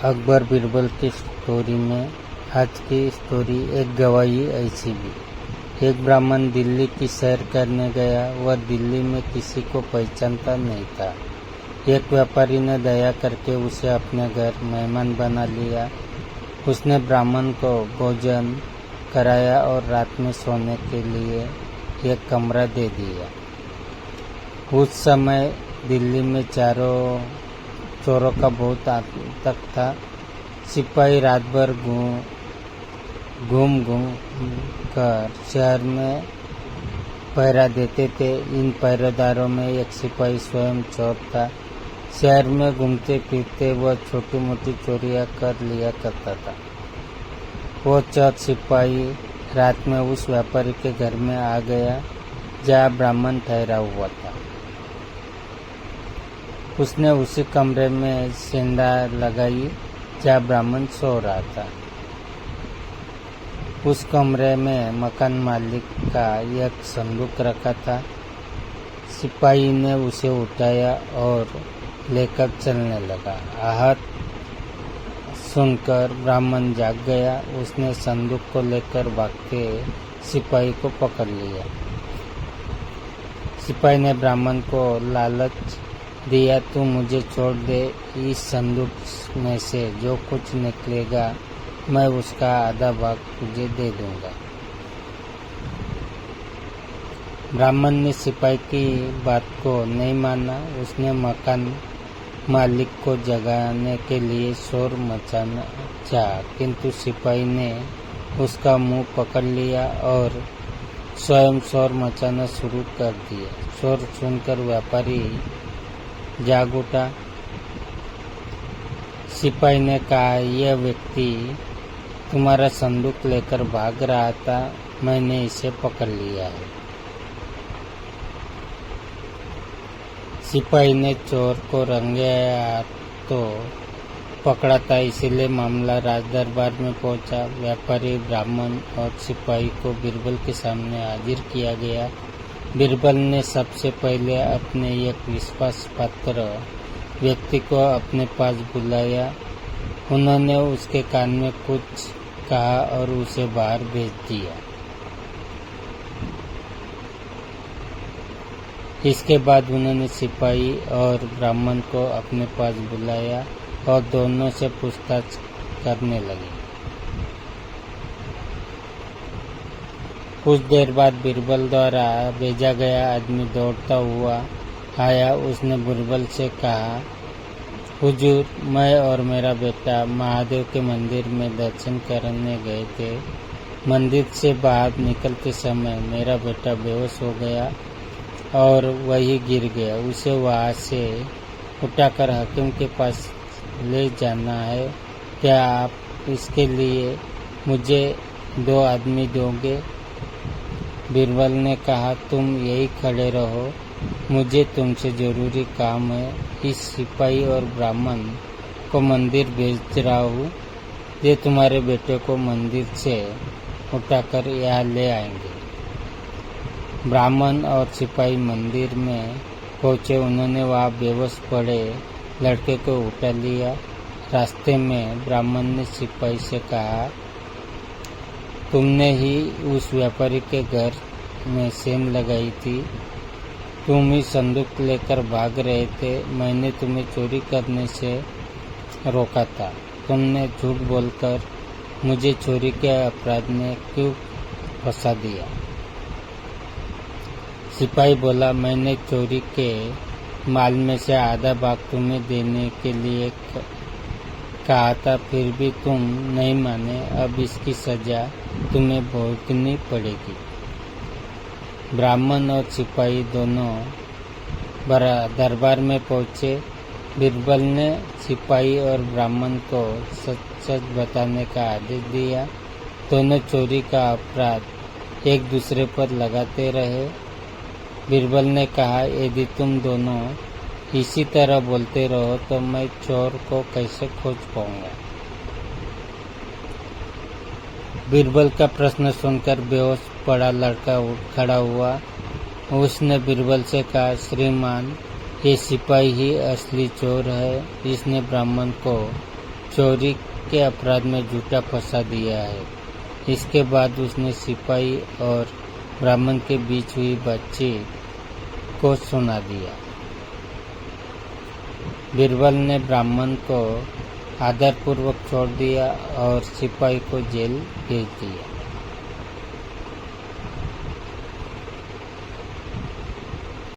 अकबर बीरबल की स्टोरी में आज की स्टोरी एक गवाही ऐसी भी। एक ब्राह्मण दिल्ली की सैर करने गया। वह दिल्ली में किसी को पहचानता नहीं था। एक व्यापारी ने दया करके उसे अपने घर मेहमान बना लिया। उसने ब्राह्मण को भोजन कराया और रात में सोने के लिए एक कमरा दे दिया। उस समय दिल्ली में चोरों का बहुत आतंक था। सिपाही रात भर घूम कर शहर में पहरा देते थे। इन पहरेदारों में एक सिपाही स्वयं चोर था। शहर में घूमते फिरते वह छोटी मोटी चोरियां कर लिया करता था। वो चोर सिपाही रात में उस व्यापारी के घर में आ गया जहाँ ब्राह्मण ठहरा हुआ था। उसने उसी कमरे में सेंधा लगाई जहाँ ब्राह्मण सो रहा था। उस कमरे में मकान मालिक का एक संदूक रखा था। सिपाही ने उसे उठाया और लेकर चलने लगा। आहत सुनकर ब्राह्मण जाग गया। उसने संदूक को लेकर भागते सिपाही को पकड़ लिया। सिपाही ने ब्राह्मण को लालच दिया, तू मुझे छोड़ दे, इस संदूक में से जो कुछ निकलेगा मैं उसका आधा भाग तुझे दे दूंगा। ब्राह्मण ने सिपाही की बात को नहीं माना। उसने मकान मालिक को जगाने के लिए शोर मचाना चाहा, किंतु सिपाही ने उसका मुंह पकड़ लिया और स्वयं शोर मचाना शुरू कर दिया। शोर सुनकर व्यापारी जाग उठा। सिपाही ने कहा, यह व्यक्ति तुम्हारा संदूक लेकर भाग रहा था, मैंने इसे पकड़ लिया है। सिपाही ने चोर को रंगे हाथों पकड़ा था, इसीलिए मामला राजदरबार में पहुंचा। व्यापारी, ब्राह्मण और सिपाही को बीरबल के सामने हाजिर किया गया। बीरबल ने सबसे पहले अपने एक विश्वास पात्र व्यक्ति को अपने पास बुलाया। उन्होंने उसके कान में कुछ कहा और उसे बाहर भेज दिया। इसके बाद उन्होंने सिपाही और ब्राह्मण को अपने पास बुलाया और दोनों से पूछताछ करने लगे। कुछ देर बाद बीरबल द्वारा भेजा गया आदमी दौड़ता हुआ आया। उसने बीरबल से कहा, हुजूर, मैं और मेरा बेटा महादेव के मंदिर में दर्शन करने गए थे। मंदिर से बाहर निकलते समय मेरा बेटा बेहोश हो गया और वही गिर गया। उसे वहाँ से उठाकर हकीम के पास ले जाना है। क्या आप इसके लिए मुझे 2 आदमी दोगे? बीरबल ने कहा, तुम यही खड़े रहो, मुझे तुमसे जरूरी काम है। इस सिपाही और ब्राह्मण को मंदिर भेज रहा हूँ। ये तुम्हारे बेटे को मंदिर से उठाकर यहाँ ले आएंगे। ब्राह्मण और सिपाही मंदिर में पहुँचे। उन्होंने वहाँ बेहोश पड़े लड़के को उठा लिया। रास्ते में ब्राह्मण ने सिपाही से कहा, तुमने ही उस व्यापारी के घर में सेंध लगाई थी। तुम ही संदूक लेकर भाग रहे थे। मैंने तुम्हें चोरी करने से रोका था। तुमने झूठ बोलकर मुझे चोरी के अपराध में क्यों फंसा दिया? सिपाही बोला, मैंने चोरी के माल में से आधा भाग तुम्हें देने के लिए कहा था, फिर भी तुम नहीं माने। अब इसकी सजा तुम्हें भुगतनी पड़ेगी। ब्राह्मण और सिपाही दोनों दरबार में पहुंचे। बीरबल ने सिपाही और ब्राह्मण को सच सच बताने का आदेश दिया। दोनों चोरी का अपराध एक दूसरे पर लगाते रहे। बीरबल ने कहा, यदि तुम दोनों इसी तरह बोलते रहो तो मैं चोर को कैसे खोज पाऊंगा? बीरबल का प्रश्न सुनकर बेहोश पड़ा लड़का उठ खड़ा हुआ। उसने बीरबल से कहा, श्रीमान, ये सिपाही ही असली चोर है। इसने ब्राह्मण को चोरी के अपराध में झूठा फंसा दिया है। इसके बाद उसने सिपाही और ब्राह्मण के बीच हुई बातचीत को सुना दिया। बीरबल ने ब्राह्मण को आदरपूर्वक छोड़ दिया और सिपाही को जेल भेज दिया।